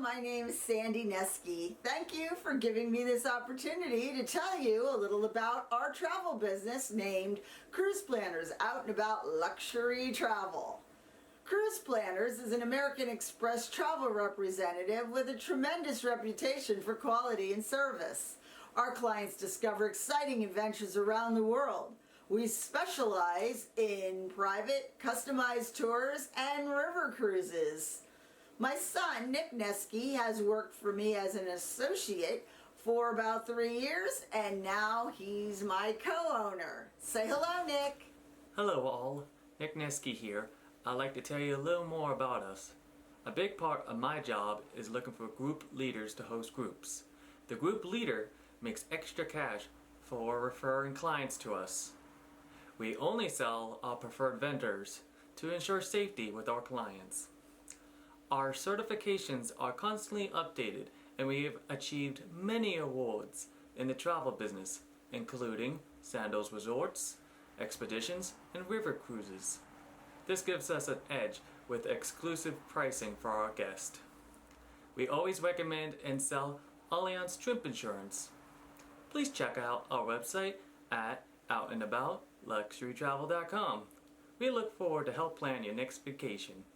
my name is Sandy Neske. Thank you for giving me this opportunity to tell you a little about our travel business named Cruise Planners Out and About Luxury Travel. Cruise Planners is an American Express travel representative with a tremendous reputation for quality and service. Our clients discover exciting adventures around the world. We specialize in private, customized tours and river cruises. My son, Nick Neske, has worked for me as an associate for about 3 years, and now he's my co-owner. Say hello, Nick. Hello all, Nick Neske here. I'd like to tell you a little more about us. A big part of my job is looking for group leaders to host groups. The group leader makes extra cash for referring clients to us. We only sell our preferred vendors to ensure safety with our clients. Our certifications are constantly updated, and we have achieved many awards in the travel business, including Sandals Resorts, Expeditions, and River Cruises. This gives us an edge with exclusive pricing for our guests. We always recommend and sell Allianz Trip Insurance. Please check out our website at outandaboutluxurytravel.com. We look forward to help plan your next vacation.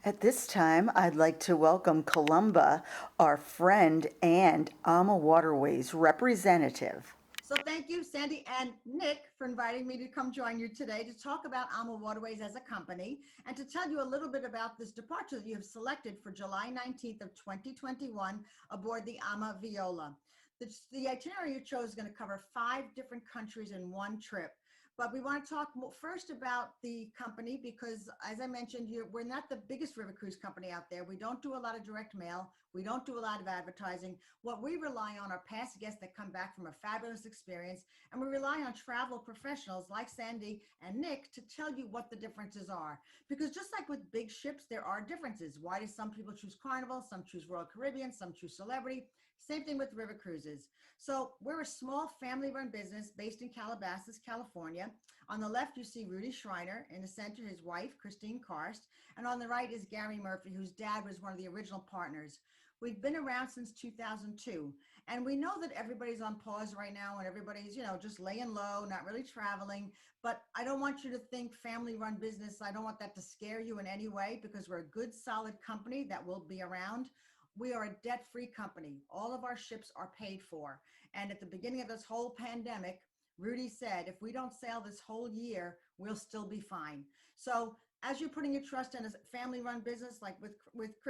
At this time, I'd like to welcome Columba, our friend and Waterwaterway's representative. So thank you, Sandy and Nick, for inviting me to come join you today to talk about Waterways as a company and to tell you a little bit about this departure that you have selected for July 19th of 2021 aboard the Viola. The itinerary you chose is going to cover 5 different countries in one trip. But we want to talk first about the company because, as I mentioned, we're not the biggest river cruise company out there. We don't do a lot of direct mail. We don't do a lot of advertising. What we rely on are past guests that come back from a fabulous experience, and we rely on travel professionals like Sandy and Nick to tell you what the differences are. Because just like with big ships, there are differences. Why do some people choose Carnival? Some choose Royal Caribbean, some choose Celebrity. Same thing with river cruises. So we're a small family-run business based in Calabasas, California. On the left, you see Rudy Schreiner. In the center, his wife, Christine Karst. And on the right is Gary Murphy, whose dad was one of the original partners. We've been around since 2002. And we know that everybody's on pause right now and everybody's, just laying low, not really traveling. But I don't want you to think family-run business. I don't want that to scare you in any way because we're a good, solid company that will be around. We are a debt-free company. All of our ships are paid for. And at the beginning of this whole pandemic, Rudy said, if we don't sail this whole year, we'll still be fine. So as you're putting your trust in a family-run business, like with with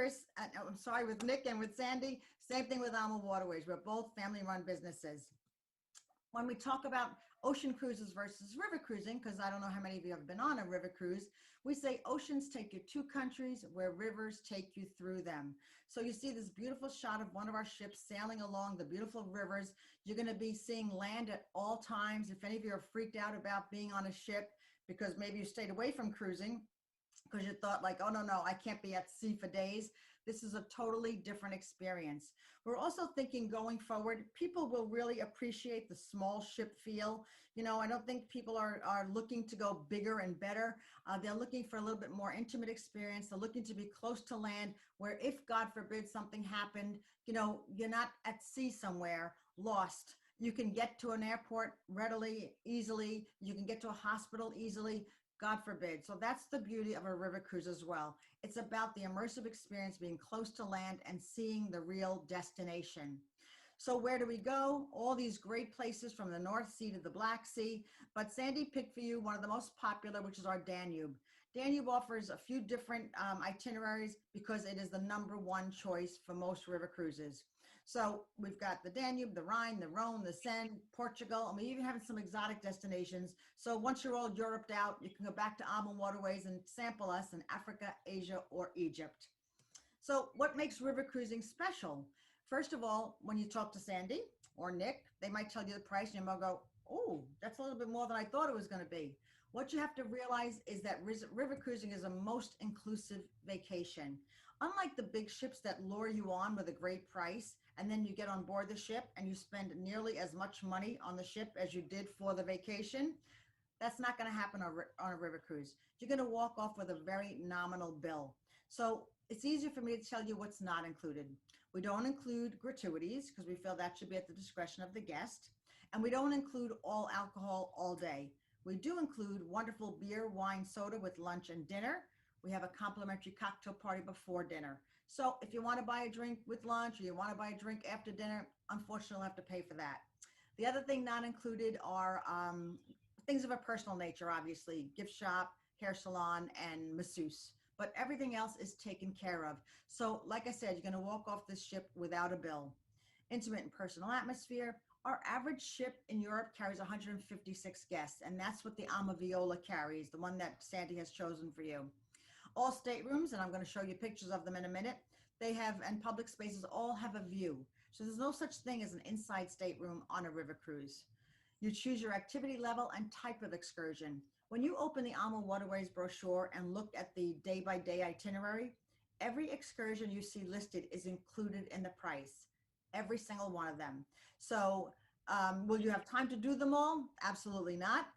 Nick and with Sandy, same thing with Waterways. We're both family-run businesses. When we talk about ocean cruises versus river cruising, because I don't know how many of you have been on a river cruise, we say oceans take you to countries where rivers take you through them. So you see this beautiful shot of one of our ships sailing along the beautiful rivers. You're going to be seeing land at all times. If any of you are freaked out about being on a ship because maybe you stayed away from cruising because you thought like, oh, no, I can't be at sea for days. This is a totally different experience. We're also thinking going forward, people will really appreciate the small ship feel. I don't think people are looking to go bigger and better. They're looking for a little bit more intimate experience. They're looking to be close to land where if God forbid something happened, you're not at sea somewhere lost. You can get to an airport readily, easily. You can get to a hospital easily. God forbid. So that's the beauty of a river cruise as well. It's about the immersive experience, being close to land and seeing the real destination. So where do we go? All these great places from the North Sea to the Black Sea. But Sandy picked for you one of the most popular, which is our Danube. Danube offers a few different itineraries because it is the #1 choice for most river cruises. So we've got the Danube, the Rhine, the Rhone, the Seine, Portugal, and we even have some exotic destinations. So once you're all Europed out, you can go back to Waterways and sample us in Africa, Asia, or Egypt. So what makes river cruising special? First of all, when you talk to Sandy or Nick, they might tell you the price and you might go, oh, that's a little bit more than I thought it was going to be. What you have to realize is that river cruising is a most inclusive vacation. Unlike the big ships that lure you on with a great price, and then you get on board the ship and you spend nearly as much money on the ship as you did for the vacation, that's not going to happen on a river cruise. You're going to walk off with a very nominal bill. So it's easier for me to tell you what's not included. We don't include gratuities because we feel that should be at the discretion of the guest. And we don't include all alcohol all day. We do include wonderful beer, wine, soda with lunch and dinner. We have a complimentary cocktail party before dinner. So if you want to buy a drink with lunch or you want to buy a drink after dinner, unfortunately, you'll have to pay for that. The other thing not included are things of a personal nature, obviously, gift shop, hair salon, and masseuse. But everything else is taken care of. So like I said, you're going to walk off this ship without a bill. Intimate and personal atmosphere. Our average ship in Europe carries 156 guests, and that's what the Ama Viola carries, the one that Sandy has chosen for you. All staterooms, and I'm going to show you pictures of them in a minute, they have, and public spaces all have a view. So there's no such thing as an inside stateroom on a river cruise. You choose your activity level and type of excursion. When you open the Ama Waterways brochure and look at the day-by-day itinerary, every excursion you see listed is included in the price, every single one of them. So will you have time to do them all? Absolutely not.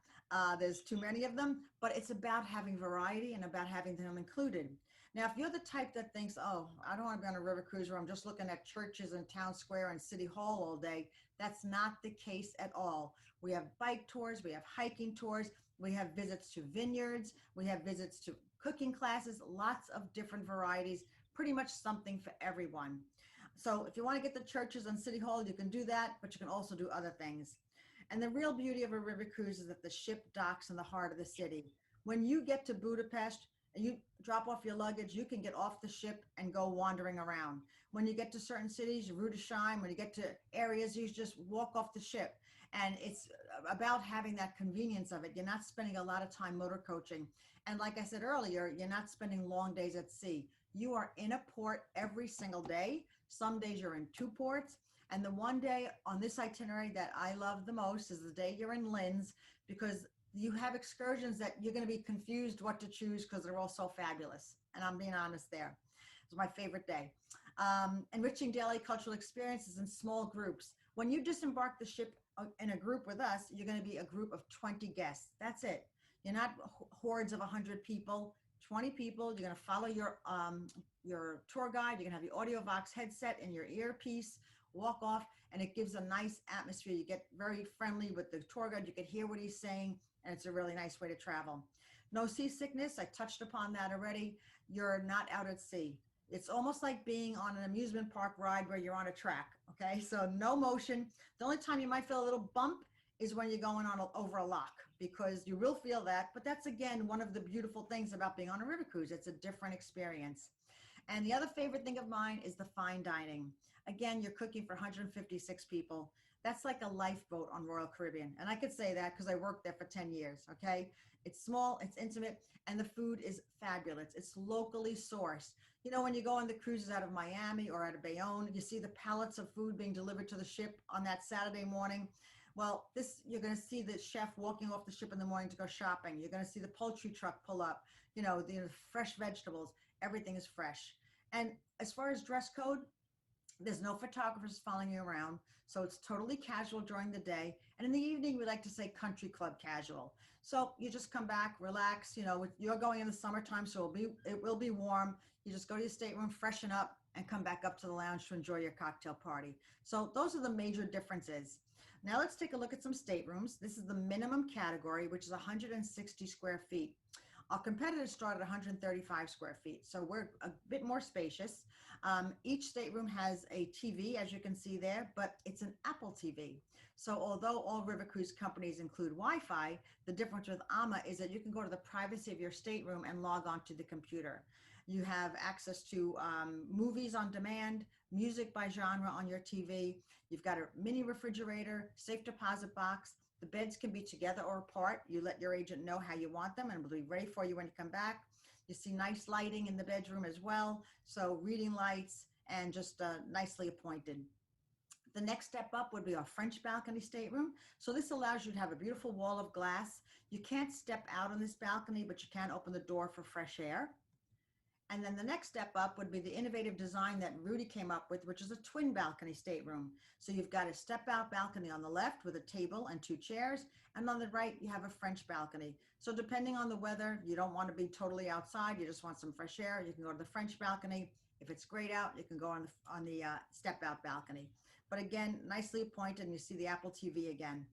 There's too many of them, but it's about having variety and about having them included. Now, if you're the type that thinks, oh, I don't want to be on a river cruise where I'm just looking at churches and town square and city hall all day, that's not the case at all. We have bike tours, we have hiking tours, we have visits to vineyards, we have visits to cooking classes, lots of different varieties, pretty much something for everyone. So if you want to get the churches and city hall, you can do that, but you can also do other things. And the real beauty of a river cruise is that the ship docks in the heart of the city. When you get to Budapest and you drop off your luggage, you can get off the ship and go wandering around. When you get to certain cities, Rudesheim, when you get to areas, you just walk off the ship. And it's about having that convenience of it. You're not spending a lot of time motor coaching. And like I said earlier, you're not spending long days at sea. You are in a port every single day. Some days you're in 2 ports. And the one day on this itinerary that I love the most is the day you're in Linz, because you have excursions that you're going to be confused what to choose because they're all so fabulous. And I'm being honest there. It's my favorite day. Enriching daily cultural experiences in small groups. When you disembark the ship in a group with us, you're going to be a group of 20 guests. That's it. You're not hordes of 100 people, 20 people. You're going to follow your tour guide. You're going to have your AudioVox headset and your earpiece. Walk off, and it gives a nice atmosphere. You get very friendly with the tour guide. You can hear what he's saying, and it's a really nice way to travel. No seasickness. I touched upon that already. You're not out at sea. It's almost like being on an amusement park ride where you're on a track, okay? So no motion. The only time you might feel a little bump is when you're going on over a lock, because you will feel that. But that's, again, one of the beautiful things about being on a river cruise. It's a different experience. And the other favorite thing of mine is the fine dining. Again, you're cooking for 156 people. That's like a lifeboat on Royal Caribbean. And I could say that because I worked there for 10 years, okay? It's small, it's intimate, and the food is fabulous. It's locally sourced. You know, when you go on the cruises out of Miami or out of Bayonne, you see the pallets of food being delivered to the ship on that Saturday morning. Well, you're going to see the chef walking off the ship in the morning to go shopping. You're going to see the poultry truck pull up, the fresh vegetables. Everything is fresh. And as far as dress code, there's no photographers following you around. So it's totally casual during the day. And in the evening, we like to say country club casual. So you just come back, relax. You're going in the summertime, so it will be warm. You just go to your stateroom, freshen up, and come back up to the lounge to enjoy your cocktail party. So those are the major differences. Now let's take a look at some staterooms. This is the minimum category, which is 160 square feet. Our competitors start at 135 square feet, so we're a bit more spacious. Each stateroom has a TV, as you can see there, but it's an Apple TV. So although all river cruise companies include Wi-Fi, the difference with AMA is that you can go to the privacy of your stateroom and log on to the computer. You have access to movies on demand, music by genre on your TV. You've got a mini refrigerator, safe deposit box. The beds can be together or apart. You let your agent know how you want them and it'll be ready for you when you come back. You see nice lighting in the bedroom as well. So reading lights and just nicely appointed. The next step up would be our French balcony stateroom. So this allows you to have a beautiful wall of glass. You can't step out on this balcony, but you can open the door for fresh air. And then the next step up would be the innovative design that Rudy came up with, which is a twin balcony stateroom. So you've got a step out balcony on the left with a table and 2 chairs. And on the right, you have a French balcony. So depending on the weather, you don't want to be totally outside. You just want some fresh air. You can go to the French balcony. If it's grayed out, you can go on the step out balcony. But again, nicely appointed, and you see the Apple TV again.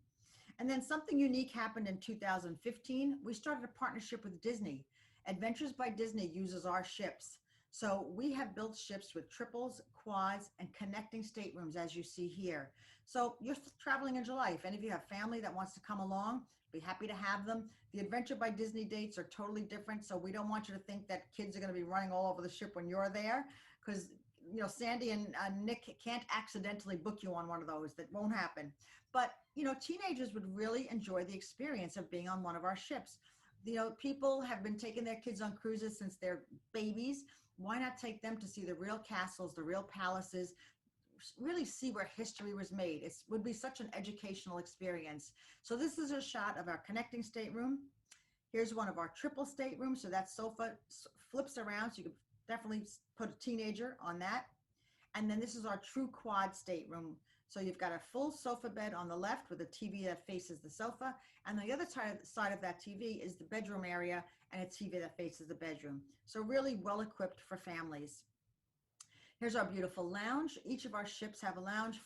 And then something unique happened in 2015. We started a partnership with Disney. Adventures by Disney uses our ships. So we have built ships with triples, quads, and connecting staterooms, as you see here. So you're traveling in July. If any of you have family that wants to come along, be happy to have them. The Adventure by Disney dates are totally different. So we don't want you to think that kids are going to be running all over the ship when you're there, because you know, Sandy and Nick can't accidentally book you on one of those. That won't happen. But, you know, teenagers would really enjoy the experience of being on one of our ships. You know, people have been taking their kids on cruises since they're babies. Why not take them to see the real castles, the real palaces, really see where history was made? It would be such an educational experience. So this is a shot of our connecting stateroom. Here's one of our triple staterooms. So that sofa flips around, so you can definitely put a teenager on that. And then this is our true quad stateroom. So you've got a full sofa bed on the left with a TV that faces the sofa. And the other side of that TV is the bedroom area and a TV that faces the bedroom. So really well equipped for families. Here's our beautiful lounge. Each of our ships have a lounge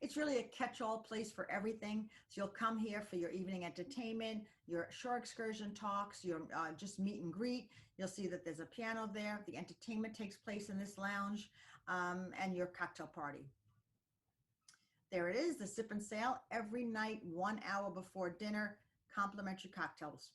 it's really a catch-all place for everything. So you'll come here for your evening entertainment, your shore excursion talks, your just meet and greet. You'll see that there's a piano there. The entertainment takes place in this lounge, and your cocktail party. There it is, the sip and sail. Every night, 1 hour before dinner, complimentary cocktails.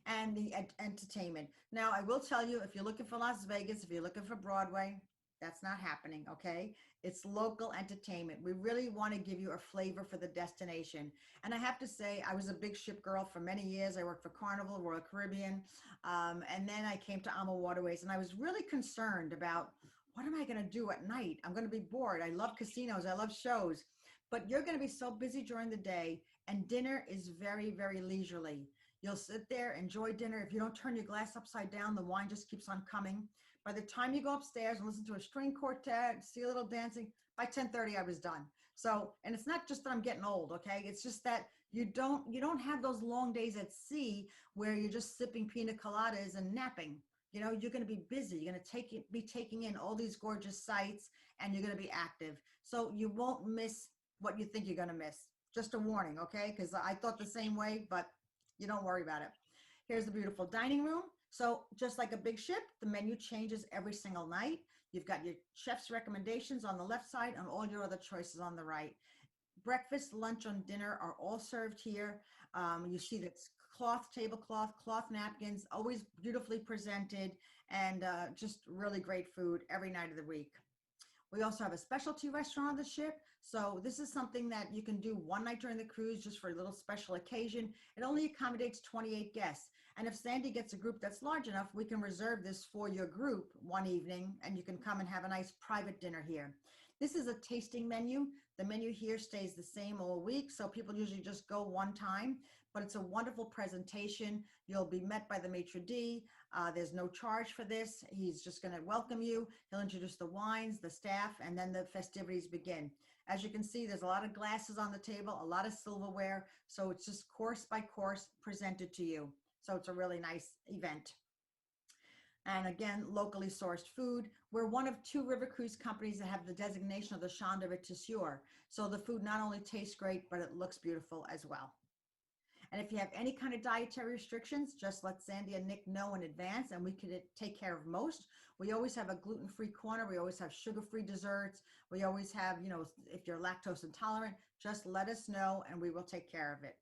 And the entertainment. Now, I will tell you, if you're looking for Las Vegas, if you're looking for Broadway, that's not happening, okay? It's local entertainment. We really want to give you a flavor for the destination. And I have to say, I was a big ship girl for many years. I worked for Carnival, Royal Caribbean, and then I came to Waterways, and I was really concerned about, what am I going to do at night? I'm going to be bored. I love casinos. I love shows. But you're going to be so busy during the day, and dinner is very, very leisurely. You'll sit there, enjoy dinner. If you don't turn your glass upside down, the wine just keeps on coming. By the time you go upstairs and listen to a string quartet, see a little dancing, by 10:30 I was done. So, and it's not just that I'm getting old, okay? It's just that you don't have those long days at sea where you're just sipping pina coladas and napping. You know, you're going to be busy. You're going to be taking in all these gorgeous sights, and you're going to be active. So you won't miss what you think you're going to miss. Just a warning, okay? Because I thought the same way, but you don't worry about it. Here's the beautiful dining room. So just like a big ship, the menu changes every single night. You've got your chef's recommendations on the left side and all your other choices on the right. Breakfast, lunch, and dinner are all served here. You see that's cloth tablecloth, cloth napkins, always beautifully presented, and just really great food every night of the week. We also have a specialty restaurant on the ship. So this is something that you can do one night during the cruise just for a little special occasion. It only accommodates 28 guests. And if Sandy gets a group that's large enough, we can reserve this for your group one evening, and you can come and have a nice private dinner here. This is a tasting menu. The menu here stays the same all week, so people usually just go one time, but it's a wonderful presentation. You'll be met by the maitre d'. There's no charge for this. He's just going to welcome you. He'll introduce the wines, the staff, and then the festivities begin. As you can see, there's a lot of glasses on the table, a lot of silverware, so it's just course by course presented to you. So it's a really nice event. And again, locally sourced food. We're one of 2 river cruise companies that have the designation of the Champ de Vitisseur. So the food not only tastes great, but it looks beautiful as well. And if you have any kind of dietary restrictions, just let Sandy and Nick know in advance, and we can take care of most. We always have a gluten-free corner. We always have sugar-free desserts. We always have, you know, if you're lactose intolerant, just let us know and we will take care of it.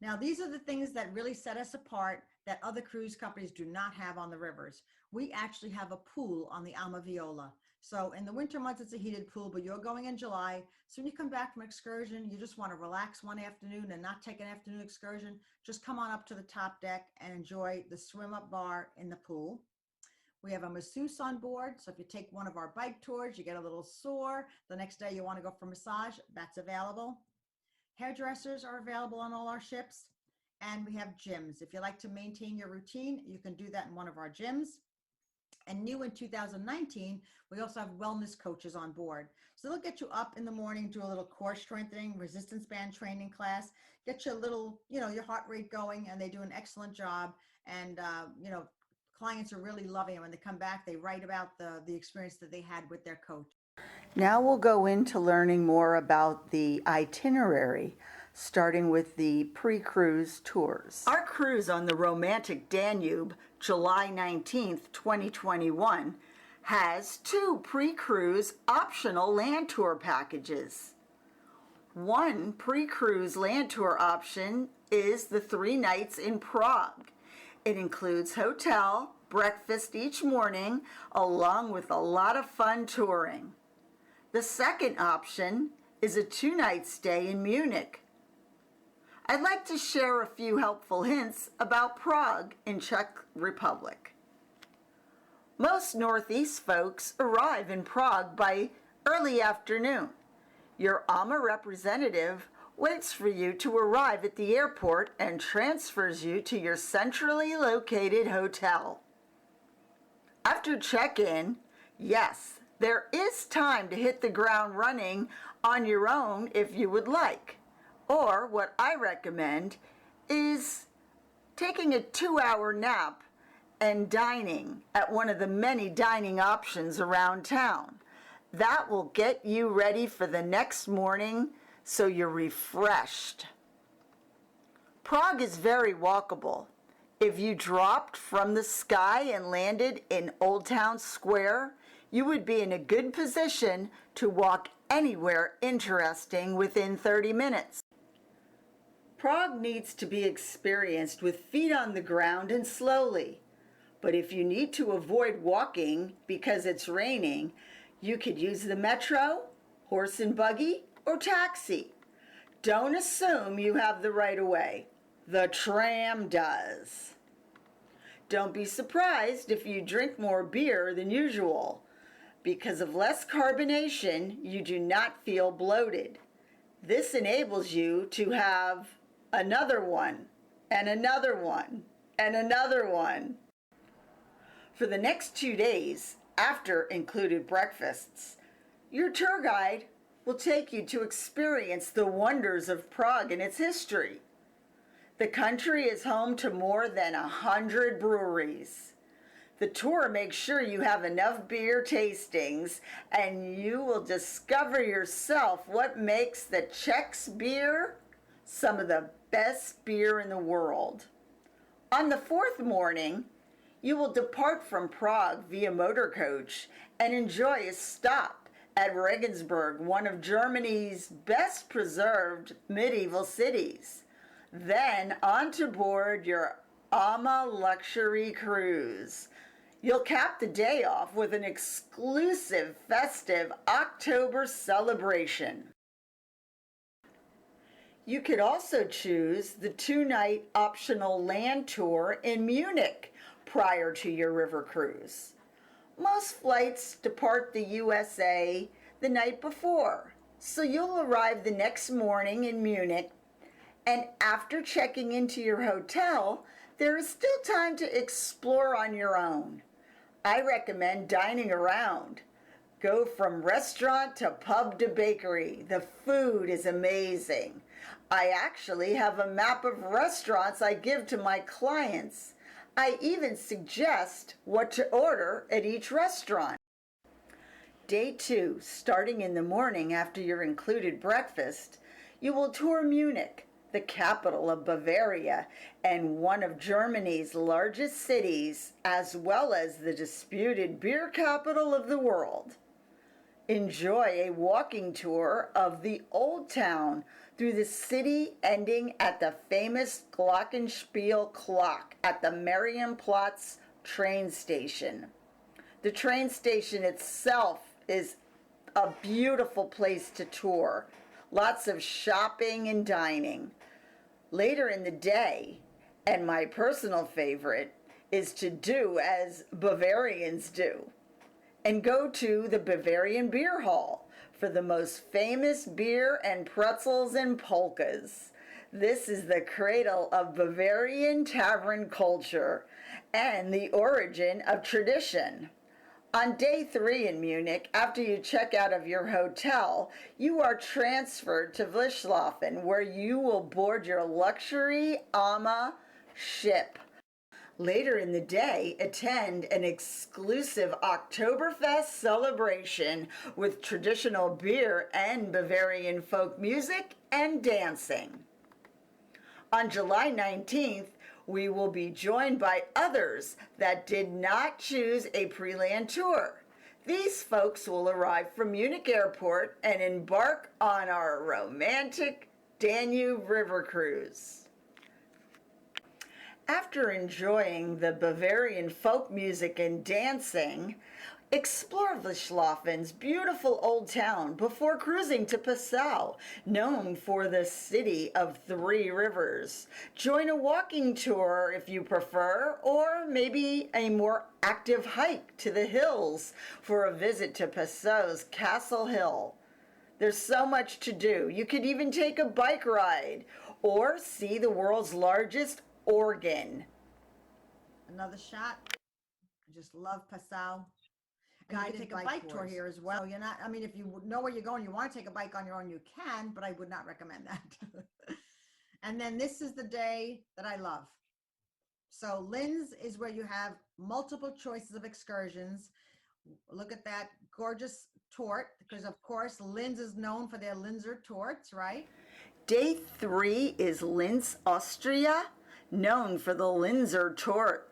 Now, these are the things that really set us apart that other cruise companies do not have on the rivers. We actually have a pool on the Alma Viola. So in the winter months, it's a heated pool, but you're going in July. So when you come back from excursion, you just want to relax one afternoon and not take an afternoon excursion. Just come on up to the top deck and enjoy the swim up bar in the pool. We have a masseuse on board. So if you take one of our bike tours, you get a little sore. The next day you want to go for massage, that's available. Hairdressers are available on all our ships. And we have gyms. If you like to maintain your routine, you can do that in one of our gyms. And new in 2019, we also have wellness coaches on board. So they'll get you up in the morning, do a little core strengthening, resistance band training class, get you a little, your heart rate going, and they do an excellent job. And, clients are really loving it. When they come back, they write about the experience that they had with their coach. Now we'll go into learning more about the itinerary, starting with the pre-cruise tours. Our cruise on the romantic Danube, July 19th, 2021, has 2 pre-cruise optional land tour packages. One pre-cruise land tour option is the 3 nights in Prague. It includes hotel, breakfast each morning, along with a lot of fun touring. The second option is a 2-night stay in Munich. I'd like to share a few helpful hints about Prague in Czech Republic. Most Northeast folks arrive in Prague by early afternoon. Your AMA representative waits for you to arrive at the airport and transfers you to your centrally located hotel. After check-in, yes, there is time to hit the ground running on your own if you would like. Or what I recommend is taking a 2-hour nap and dining at one of the many dining options around town. That will get you ready for the next morning so you're refreshed. Prague is very walkable. If you dropped from the sky and landed in Old Town Square, you would be in a good position to walk anywhere interesting within 30 minutes. Prague needs to be experienced with feet on the ground and slowly. But if you need to avoid walking because it's raining, you could use the metro, horse and buggy, or taxi. Don't assume you have the right of way. The tram does. Don't be surprised if you drink more beer than usual. Because of less carbonation, you do not feel bloated. This enables you to have another one, and another one, and another one. For the next 2 days, after included breakfasts, your tour guide will take you to experience the wonders of Prague and its history. The country is home to more than 100 breweries. The tour makes sure you have enough beer tastings, and you will discover yourself what makes the Czech's beer some of the best beer in the world. On the 4th morning, you will depart from Prague via motor coach and enjoy a stop at Regensburg, one of Germany's best preserved medieval cities. Then on to board your AMA luxury cruise. You'll cap the day off with an exclusive festive October celebration. You could also choose the 2-night optional land tour in Munich prior to your river cruise. Most flights depart the USA the night before, so you'll arrive the next morning in Munich, and after checking into your hotel, there is still time to explore on your own. I recommend dining around. Go from restaurant to pub to bakery. The food is amazing. I actually have a map of restaurants I give to my clients. I even suggest what to order at each restaurant. Day 2, starting in the morning after your included breakfast, you will tour Munich, the capital of Bavaria and one of Germany's largest cities, as well as the disputed beer capital of the world. Enjoy a walking tour of the Old Town through the city, ending at the famous Glockenspiel clock at the Marienplatz train station. The train station itself is a beautiful place to tour. Lots of shopping and dining. Later in the day, and my personal favorite, is to do as Bavarians do and go to the Bavarian Beer Hall for the most famous beer and pretzels and polkas. This is the cradle of Bavarian tavern culture, and the origin of tradition. On day 3 in Munich, after you check out of your hotel, you are transferred to Wieslofen, where you will board your luxury AMA ship. Later in the day, attend an exclusive Oktoberfest celebration with traditional beer and Bavarian folk music and dancing. On July 19th, we will be joined by others that did not choose a pre-land tour. These folks will arrive from Munich Airport and embark on our romantic Danube River cruise. After enjoying the Bavarian folk music and dancing, explore Wiesloven's beautiful old town before cruising to Passau, known for the city of 3 rivers. Join a walking tour if you prefer, or maybe a more active hike to the hills for a visit to Passau's Castle Hill. There's so much to do. You could even take a bike ride or see the world's largest organ. Another shot. I just love Passau. And you can take a bike tour here as well. You're not, I mean, if you know where you're going, you want to take a bike on your own, you can, but I would not recommend that. And then this is the day that I love. So Linz is where you have multiple choices of excursions. Look at that gorgeous tort, because of course Linz is known for their Linzer torts, right? Day 3 is Linz, Austria, known for the Linzer tort.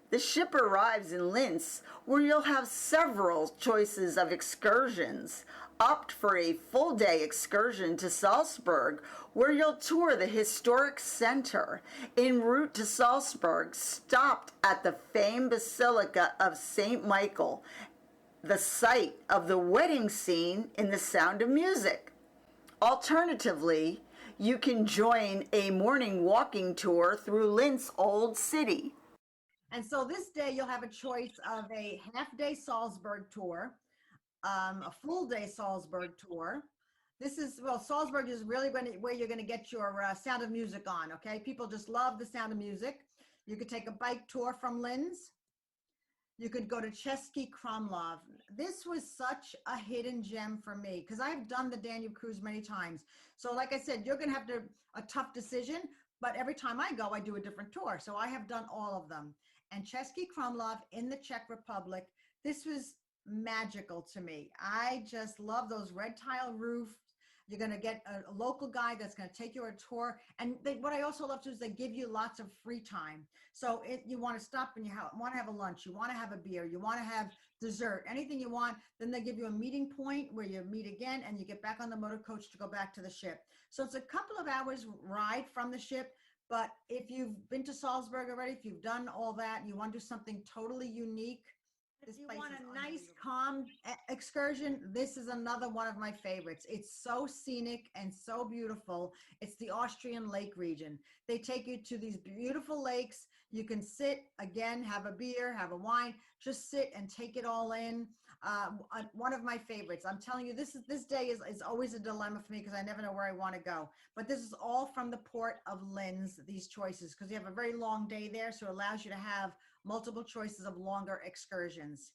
The ship arrives in Linz, where you'll have several choices of excursions. Opt for a full-day excursion to Salzburg, where you'll tour the historic center. En route to Salzburg, stopped at the famed Basilica of St. Michael, the site of the wedding scene in The Sound of Music. Alternatively, you can join a morning walking tour through Linz Old City. And so this day you'll have a choice of a half-day Salzburg tour, a full-day Salzburg tour. This is, well, Salzburg is really where you're going to get your Sound of Music on, okay? People just love the Sound of Music. You could take a bike tour from Linz. You could go to Český Krumlov. This was such a hidden gem for me because I've done the Danube cruise many times. So like I said, you're going to have a tough decision, but every time I go, I do a different tour. So I have done all of them. And Český Krumlov in the Czech Republic, this was magical to me. I just love those red tile roofs. You're going to get a local guide that's going to take you on a tour. And what I also love too is they give you lots of free time. So if you want to stop and you want to have a lunch, you want to have a beer, you want to have dessert, anything you want, then they give you a meeting point where you meet again and you get back on the motor coach to go back to the ship. So it's a couple of hours ride from the ship. But if you've been to Salzburg already, if you've done all that, and you want to do something totally unique, if you want a nice, calm excursion, this is another one of my favorites. It's so scenic and so beautiful. It's the Austrian lake region. They take you to these beautiful lakes. You can sit, again, have a beer, have a wine, just sit and take it all in. One of my favorites. I'm telling you, this day is always a dilemma for me because I never know where I want to go. But this is all from the port of Linz, these choices, because you have a very long day there, so it allows you to have multiple choices of longer excursions.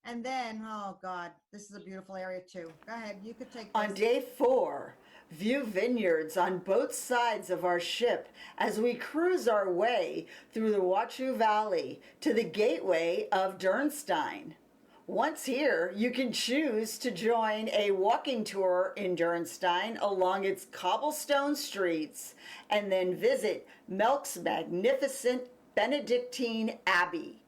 And then, oh God, this is a beautiful area too. Go ahead, you could take this. On day 4, view vineyards on both sides of our ship as we cruise our way through the Waterwaterway Valley to the gateway of Dürnstein. Once here, you can choose to join a walking tour in Dürnstein along its cobblestone streets and then visit Melk's magnificent Benedictine Abbey.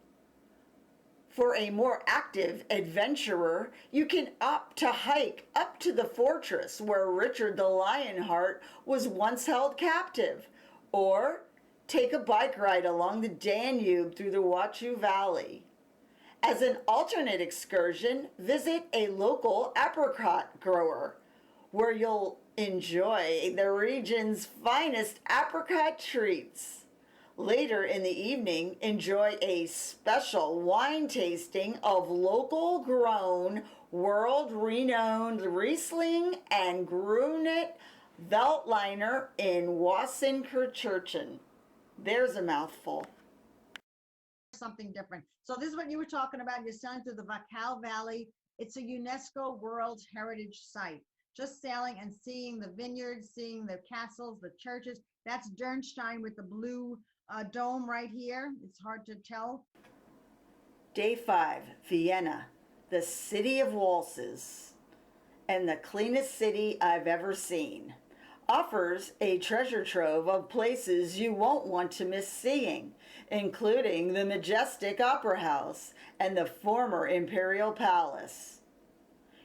For a more active adventurer, you can opt to hike up to the fortress where Richard the Lionheart was once held captive, or take a bike ride along the Danube through the Waterwaterway Valley. As an alternate excursion, visit a local apricot grower, where you'll enjoy the region's finest apricot treats. Later in the evening, enjoy a special wine tasting of local grown, world-renowned Riesling and Grunet Veltliner in Wassenkirchen. There's a mouthful. something different. So this is what you were talking about. You're sailing through the Baikal Valley. It's a UNESCO World Heritage Site. Just sailing and seeing the vineyards, seeing the castles, the churches. That's Dernstein with the blue dome right here. It's hard to tell. Day 5, Vienna, the city of waltzes and the cleanest city I've ever seen. Offers a treasure trove of places you won't want to miss seeing, including the majestic Opera House and the former Imperial Palace.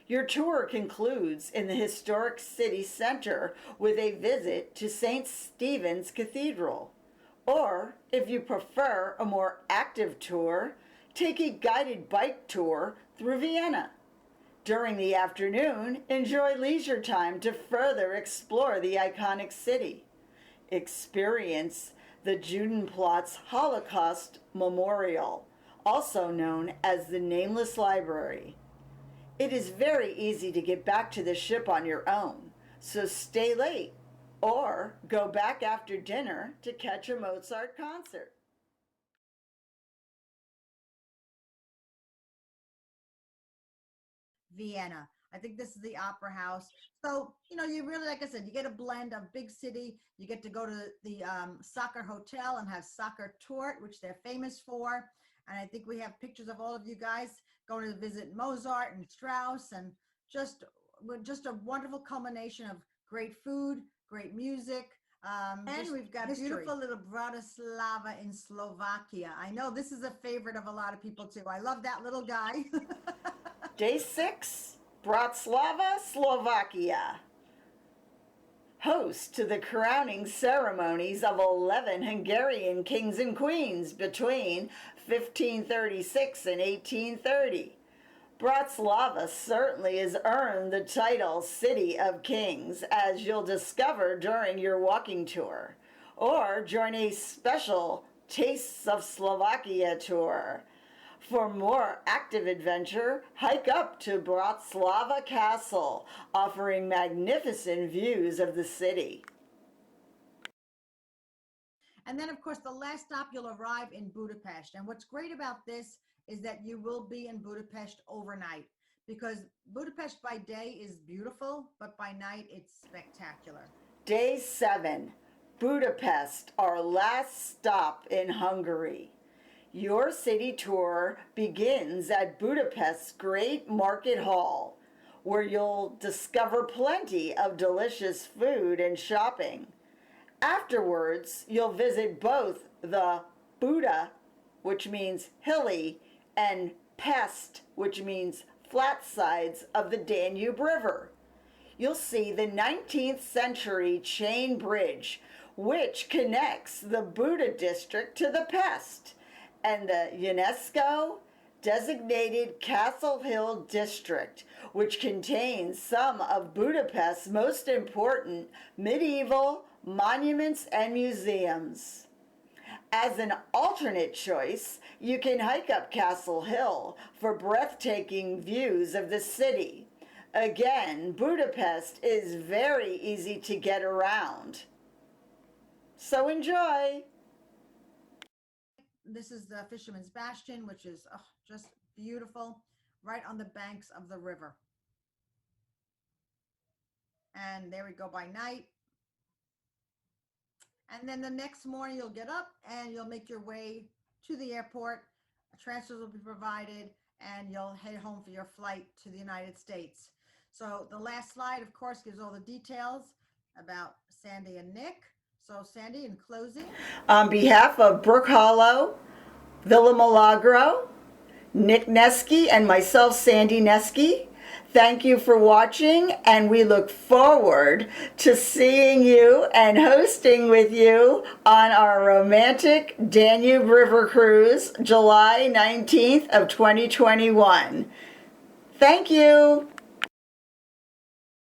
Your tour concludes in the historic city center with a visit to St. Stephen's Cathedral. Or, if you prefer a more active tour, take a guided bike tour through Vienna. During the afternoon, enjoy leisure time to further explore the iconic city. Experience the Judenplatz Holocaust Memorial, also known as the Nameless Library. It is very easy to get back to the ship on your own, so stay late or go back after dinner to catch a Mozart concert. Vienna. I think this is the Opera House. So, you really, like I said, you get a blend of big city. You get to go to the soccer hotel and have soccer tour, which they're famous for. And I think we have pictures of all of you guys going to visit Mozart and Strauss, and just a wonderful culmination of great food, great music. And we've got beautiful little Bratislava in Slovakia. I know this is a favorite of a lot of people too. I love that little guy. Day 6, Bratislava, Slovakia. Host to the crowning ceremonies of 11 Hungarian kings and queens between 1536 and 1830. Bratislava certainly has earned the title City of Kings, as you'll discover during your walking tour. Or join a special Tastes of Slovakia tour. For more active adventure, hike up to Bratislava Castle, offering magnificent views of the city. And then, of course, the last stop, you'll arrive in Budapest. And what's great about this is that you will be in Budapest overnight, because Budapest by day is beautiful, but by night it's spectacular. Day 7, Budapest, our last stop in Hungary. Your city tour begins at Budapest's Great Market Hall, where you'll discover plenty of delicious food and shopping. Afterwards, you'll visit both the Buda, which means hilly, and Pest, which means flat sides of the Danube River. You'll see the 19th century chain bridge, which connects the Buda district to the Pest, and the UNESCO designated Castle Hill district, which contains some of Budapest's most important medieval monuments and museums. As an alternate choice, you can hike up Castle Hill for breathtaking views of the city. Again, Budapest is very easy to get around. So enjoy! This is the Fisherman's Bastion, which is just beautiful, right on the banks of the river. And there we go by night. And then the next morning you'll get up and you'll make your way to the airport. Transfers will be provided and you'll head home for your flight to the United States. So the last slide, of course, gives all the details about Sandy and Nick. So Sandy, in closing. On behalf of Brook Hollow, Villa Milagro, Nick Neske, and myself, Sandy Neske, thank you for watching, and we look forward to seeing you and hosting with you on our romantic Danube River Cruise, July 19th of 2021. Thank you.